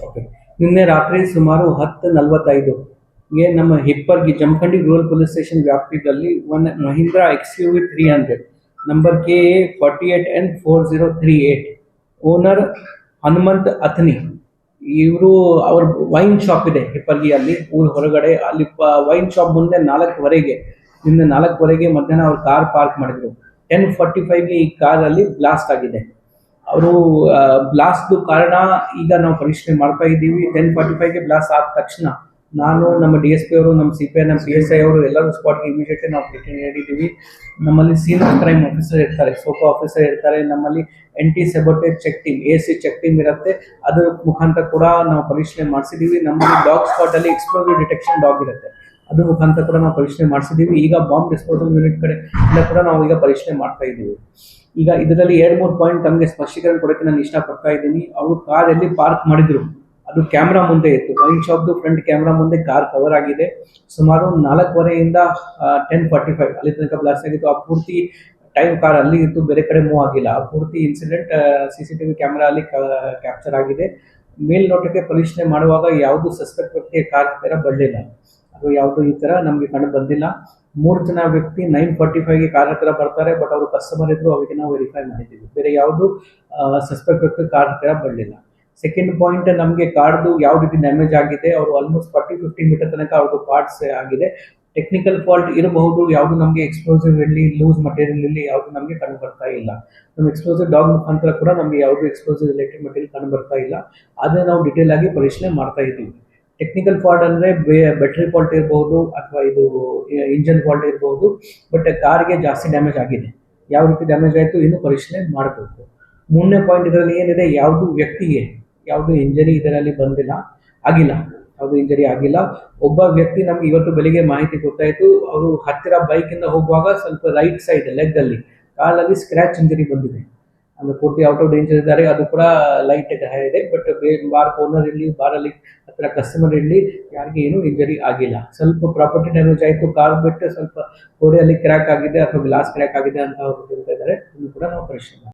Okay. ನಿನ್ನೆ ರಾತ್ರಿ ಸುಮಾರು 10:45ಗೆ ನಮ್ಮ Hippargi Jamkhandi rural police station ವ್ಯಾಪ್ತಿಯಲ್ಲಿ ಒಂದು Mahindra XUV 300 number KA 48N4038 owner Hanumanth Athani ಇವರು ಅವ್ರ ವೈನ್ ಶಾಪ್ ಇದೆ ಹಿಪ್ಪರ್ಗಿಯಲ್ಲಿ ಊರ ಹೊರಗಡೆ. ಅಲ್ಲಿ ವೈನ್ ಶಾಪ್ ಮುಂದೆ 4:15 ನಿನ್ನೆ 4:15 ಮಧ್ಯಾಹ್ನ ಅವ್ರ ಕಾರ್ ಪಾರ್ಕ್ ಮಾಡಿದ್ರು. 10:45ಗೆ ಈ ಕಾರಲ್ಲಿ ಬ್ಲಾಸ್ಟ್ ಆಗಿದೆ. ಅವರು ಬ್ಲಾಸ್ಟ್ ಕಾರಣ ಈಗ ನಾವು ಪರಿಶೀಲನೆ ಮಾಡ್ತಾ ಇದ್ದೀವಿ. 10:45ಗೆ ಬ್ಲಾಸ್ಟ್ ಆದ ತಕ್ಷಣ ನಾನು, ನಮ್ಮ DSP ಅವರು, ನಮ್ಮ CPI, ನಮ್ಮ PSI ಅವರು ಎಲ್ಲರೂ ಸ್ಪಾಟ್ಗೆ ಇಮಿಡಿಯೇಟ್ಲಿ ನಾವು ಭೇಟಿ ನೀಡಿದ್ದೀವಿ. ನಮ್ಮಲ್ಲಿ ಸೀನಿಯರ್ ಕ್ರೈಮ್ ಆಫೀಸರ್ ಇರ್ತಾರೆ, ಸೋಕೋ ಆಫೀಸರ್ ಇರ್ತಾರೆ, ನಮ್ಮಲ್ಲಿ NT sabotage check team, AC check team ಇರುತ್ತೆ. ಅದರ ಮುಖಾಂತರ ಕೂಡ ನಾವು ಪರಿಶೀಲನೆ ಮಾಡಿಸಿದ್ದೀವಿ. ನಮ್ಮಲ್ಲಿ ಡಾಗ್ ಸ್ಪಾಟಲ್ಲಿ ಎಕ್ಸ್ಪ್ಲೋಸಿವ್ ಡಿಟೆಕ್ಷನ್ ಡಾಗ್ ಇರುತ್ತೆ, ಅದ್ರ ಮುಖಾಂತರ ಕೂಡ ನಾವು ಪರಿಶೀಲನೆ ಮಾಡಿಸಿದ್ದೀವಿ. ಈಗ ಬಾಂಬ್ ಡಿಸ್ಪೋಸಲ್ ಯೂನಿಟ್ ಕಡೆ ಎಲ್ಲ ಕೂಡ ನಾವು ಈಗ ಪರಿಶೀಲನೆ ಮಾಡ್ತಾ ಇದ್ದೀವಿ. ಈಗ ಇದರಲ್ಲಿ 2-3 ಪಾಯಿಂಟ್ ನಮಗೆ ಸ್ಪಷ್ಟೀಕರಣ ಕೊಡೋಕ್ಕೆ ನಾನು ಇಷ್ಟಪಡ್ತಾ ಇದ್ದೀನಿ. ಅವರು ಕಾರ್ ಎಲ್ಲಿ ಪಾರ್ಕ್ ಮಾಡಿದ್ರು ಅದು ಕ್ಯಾಮ್ರಾ ಮುಂದೆ ಇತ್ತು. ವೈನ್ ಶಾಪ್ದು ಫ್ರಂಟ್ ಕ್ಯಾಮ್ರಾ ಮುಂದೆ ಕಾರ್ ಕವರ್ ಆಗಿದೆ. ಸುಮಾರು 4:15ಯಿಂದ 10:45 ಅಲ್ಲಿ ತನಕ ಬ್ಲಾಸ್ಟ್ ಆಗಿತ್ತು. ಆ ಪೂರ್ತಿ ಟೈಮ್ ಕಾರ್ ಅಲ್ಲಿ ಇತ್ತು, ಬೇರೆ ಕಡೆ ಮೂವ್ ಆಗಿಲ್ಲ. ಆ ಪೂರ್ತಿ ಇನ್ಸಿಡೆಂಟ್ CCTV ಕ್ಯಾಮ್ರಾ ಅಲ್ಲಿ ಕ್ಯಾಪ್ಚರ್ ಆಗಿದೆ. ಮೇಲ್ನೋಟಕ್ಕೆ ಪರಿಶೀಲನೆ ಮಾಡುವಾಗ ಯಾವುದು ಸಸ್ಪೆಕ್ಟ್ ವ್ಯಕ್ತಿಯ ಕಾರ್ ಹತ್ತಿರ ಬರಲಿಲ್ಲ, ಅದು ಯಾವುದು ಈ ಥರ ನಮಗೆ ಕಂಡು ಬಂದಿಲ್ಲ. 3 ಜನ ವ್ಯಕ್ತಿ 9:45ಗೆ ಕಾರ್ ಹತ್ತಿರ ಬರ್ತಾರೆ, ಬಟ್ ಅವರು ಕಸ್ಟಮರ್ ಇದ್ರು, ಅವರಿಗೆ ನಾವು ವೆರಿಫೈ ಮಾಡಿದ್ದೀವಿ. ಬೇರೆ ಯಾವುದು ಸಸ್ಪೆಕ್ಟ್ ವ್ಯಕ್ತಿ ಕಾರ್ ಹತ್ತಿರ ಬರಲಿಲ್ಲ. ಸೆಕೆಂಡ್ ಪಾಯಿಂಟ್, ನಮಗೆ ಕಾರ್ದು ಯಾವ ರೀತಿ ಡ್ಯಾಮೇಜ್ ಆಗಿದೆ, ಅವರು ಆಲ್ಮೋಸ್ಟ್ 40-50 ಮೀಟರ್ ತನಕ ಅವ್ರದ್ದು ಪಾರ್ಟ್ಸ್ ಆಗಿದೆ. ಟೆಕ್ನಿಕಲ್ ಫಾಲ್ಟ್ ಇರಬಹುದು, ಯಾವುದು ನಮಗೆ ಎಕ್ಸ್ಪ್ಲೋಸಿವ್ ಇರಲಿ, ಲೂಸ್ ಮಟೀರಿಯಲ್ ಇರಲಿ, ಯಾವುದು ನಮಗೆ ಕಂಡು ಬರ್ತಾ ಇಲ್ಲ. ನಮ್ಮ ಎಕ್ಸ್ಪ್ಲೋಸಿವ್ ಡಾಗ್ ಮುಖಾಂತರ ಕೂಡ ನಮಗೆ ಯಾವುದು ಎಕ್ಸ್ಪ್ಲೋಸಿವ್ ರಿಲೇಟೆಡ್ ಮಟೀರಿಯಲ್ ಕಂಡು ಬರ್ತಾ ಇಲ್ಲ. ಅದನ್ನ ನಾವು ಡಿಟೇಲ್ ಆಗಿ ಪರಿಶೀಲನೆ ಮಾಡ್ತಾ ಇದ್ದೀವಿ. ಟೆಕ್ನಿಕಲ್ ಫಾಲ್ಟ್ ಅಂದರೆ ಬ್ಯಾಟ್ರಿ ಫಾಲ್ಟ್ ಇರಬಹುದು ಅಥವಾ ಇದು ಇಂಜನ್ ಫಾಲ್ಟ್ ಇರಬಹುದು, ಬಟ್ ಕಾರ್ಗೆ ಜಾಸ್ತಿ ಡ್ಯಾಮೇಜ್ ಆಗಿದೆ. ಯಾವ ರೀತಿ ಡ್ಯಾಮೇಜ್ ಆಯಿತು ಇನ್ನೂ ಪರಿಶೀಲನೆ ಮಾಡಬೇಕು. 3ನೇ ಪಾಯಿಂಟ್, ಇದರಲ್ಲಿ ಏನಿದೆ, ಯಾವುದು ವ್ಯಕ್ತಿಗೆ ಯಾವುದು ಇಂಜರಿ ಇದರಲ್ಲಿ ಆಗಿಲ್ಲ, ಯಾವುದು ಇಂಜರಿ ಆಗಿಲ್ಲ. ಒಬ್ಬ ವ್ಯಕ್ತಿ ನಮ್ಗೆ ಇವತ್ತು ಬೆಳಿಗ್ಗೆ ಮಾಹಿತಿ ಗೊತ್ತಾಯಿತು, ಅವರು ಹತ್ತಿರ ಬೈಕಿಂದ ಹೋಗುವಾಗ ಸ್ವಲ್ಪ ರೈಟ್ ಸೈಡ್ ಲೆಗ್ ಅಲ್ಲಿ ಕಾಲಲ್ಲಿ ಸ್ಕ್ರ್ಯಾಚ್ ಇಂಜರಿ ಬಂದಿದೆ. ಅಂದ್ರೆ ಪೂರ್ತಿ ಔಟ್ ಆಫ್ ಡೇಂಜರ್ ಇದ್ದಾರೆ, ಅದು ಕೂಡ ಲೈಟ್ ಇದೆ. ಬಟ್ ಬಾರ್ ಓನರ್ ಇರಲಿ, ಬಾರಲ್ಲಿ ಹತ್ತಿರ ಕಸ್ಟಮರ್ ಇರಲಿ, ಯಾರಿಗೆ ಏನು ಇಂಜರಿ ಆಗಿಲ್ಲ. ಸ್ವಲ್ಪ ಪ್ರಾಪರ್ಟಿ ಡ್ಯಾಮೇಜ್ ಆಯಿತು, ಕಾರ್ ಬಿಟ್ಟು ಸ್ವಲ್ಪ ಗೋಡೆಯಲ್ಲಿ ಕ್ರ್ಯಾಕ್ ಆಗಿದೆ ಅಥವಾ ಗ್ಲಾಸ್ ಕ್ರ್ಯಾಕ್ ಆಗಿದೆ ಅಂತ ಅವರು ಹೇಳ್ತಾ ಇದ್ದಾರೆ. ಇನ್ನು ಕೂಡ ನಾವು ಪರಿಶೀಲನೆ